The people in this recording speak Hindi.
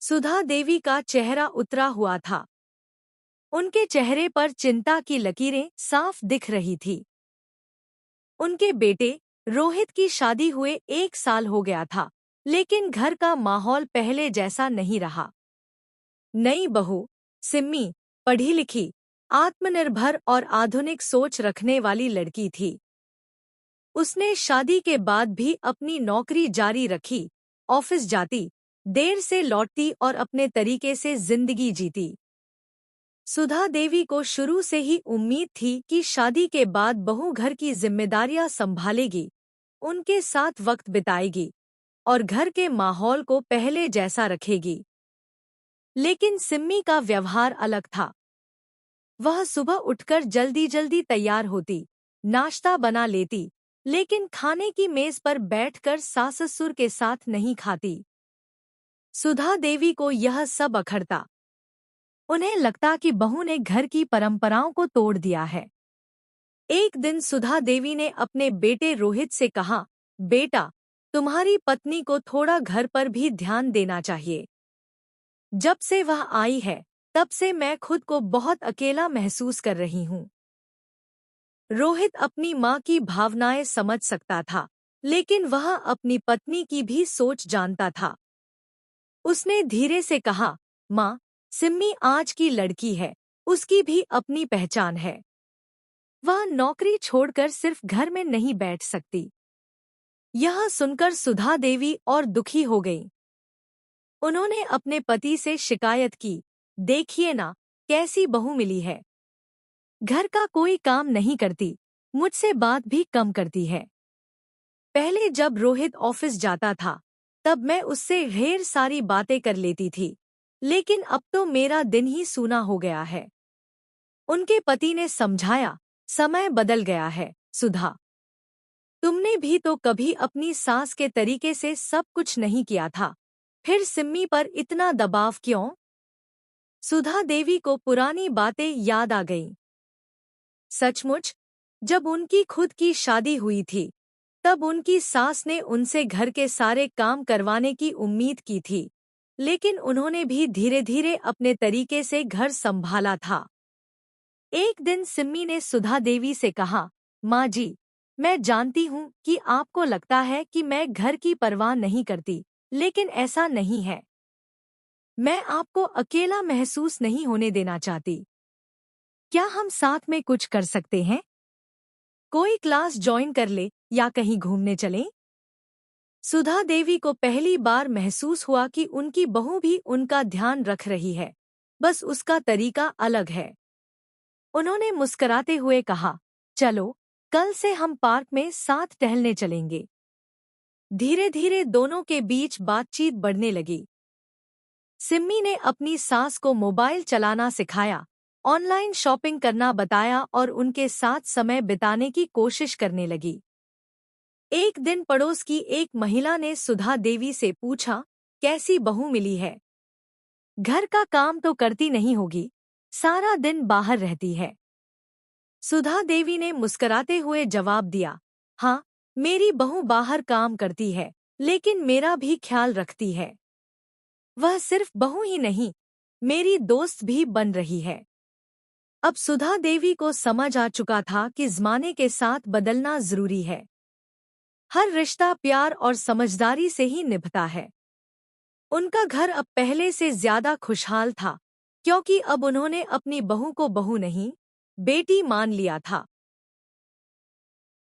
सुधा देवी का चेहरा उतरा हुआ था। उनके चेहरे पर चिंता की लकीरें साफ दिख रही थी। उनके बेटे रोहित की शादी हुए 1 साल हो गया था, लेकिन घर का माहौल पहले जैसा नहीं रहा। नई बहू सिम्मी पढ़ी लिखी, आत्मनिर्भर और आधुनिक सोच रखने वाली लड़की थी। उसने शादी के बाद भी अपनी नौकरी जारी रखी, ऑफिस जाती, देर से लौटती और अपने तरीके से जिंदगी जीती। सुधा देवी को शुरू से ही उम्मीद थी कि शादी के बाद बहू घर की जिम्मेदारियां संभालेगी, उनके साथ वक्त बिताएगी और घर के माहौल को पहले जैसा रखेगी। लेकिन सिम्मी का व्यवहार अलग था। वह सुबह उठकर जल्दी जल्दी तैयार होती, नाश्ता बना लेती, लेकिन खाने की मेज पर बैठकर सास-ससुर के साथ नहीं खाती। सुधा देवी को यह सब अखरता। उन्हें लगता कि बहू ने घर की परंपराओं को तोड़ दिया है। एक दिन सुधा देवी ने अपने बेटे रोहित से कहा, बेटा, तुम्हारी पत्नी को थोड़ा घर पर भी ध्यान देना चाहिए। जब से वह आई है, तब से मैं खुद को बहुत अकेला महसूस कर रही हूँ। रोहित अपनी माँ की भावनाएं समझ सकता था, लेकिन वह अपनी पत्नी की भी सोच जानता था। उसने धीरे से कहा, माँ, सिम्मी आज की लड़की है, उसकी भी अपनी पहचान है। वह नौकरी छोड़कर सिर्फ घर में नहीं बैठ सकती। यह सुनकर सुधा देवी और दुखी हो गई। उन्होंने अपने पति से शिकायत की, देखिए ना, कैसी बहू मिली है। घर का कोई काम नहीं करती, मुझसे बात भी कम करती है। पहले जब रोहित ऑफिस जाता था, तब मैं उससे ढेर सारी बातें कर लेती थी, लेकिन अब तो मेरा दिन ही सूना हो गया है। उनके पति ने समझाया, समय बदल गया है, सुधा। तुमने भी तो कभी अपनी सास के तरीके से सब कुछ नहीं किया था, फिर सिम्मी पर इतना दबाव क्यों? सुधा देवी को पुरानी बातें याद आ गईं। सचमुच, जब उनकी खुद की शादी हुई थी, तब उनकी सास ने उनसे घर के सारे काम करवाने की उम्मीद की थी, लेकिन उन्होंने भी धीरे धीरे अपने तरीके से घर संभाला था। एक दिन सिम्मी ने सुधा देवी से कहा, माँ जी, मैं जानती हूँ कि आपको लगता है कि मैं घर की परवाह नहीं करती, लेकिन ऐसा नहीं है। मैं आपको अकेला महसूस नहीं होने देना चाहती। क्या हम साथ में कुछ कर सकते हैं? कोई क्लास ज्वाइन कर ले या कहीं घूमने चलें? सुधा देवी को पहली बार महसूस हुआ कि उनकी बहू भी उनका ध्यान रख रही है, बस उसका तरीका अलग है। उन्होंने मुस्कुराते हुए कहा, चलो, कल से हम पार्क में साथ टहलने चलेंगे। धीरे धीरे दोनों के बीच बातचीत बढ़ने लगी। सिम्मी ने अपनी सास को मोबाइल चलाना सिखाया, ऑनलाइन शॉपिंग करना बताया और उनके साथ समय बिताने की कोशिश करने लगी। एक दिन पड़ोस की एक महिला ने सुधा देवी से पूछा, कैसी बहू मिली है? घर का काम तो करती नहीं होगी, सारा दिन बाहर रहती है। सुधा देवी ने मुस्कुराते हुए जवाब दिया, हाँ, मेरी बहू बाहर काम करती है, लेकिन मेरा भी ख्याल रखती है। वह सिर्फ बहू ही नहीं, मेरी दोस्त भी बन रही है। अब सुधा देवी को समझ आ चुका था कि ज़माने के साथ बदलना जरूरी है। हर रिश्ता प्यार और समझदारी से ही निभता है। उनका घर अब पहले से ज्यादा खुशहाल था, क्योंकि अब उन्होंने अपनी बहू को बहू नहीं, बेटी मान लिया था।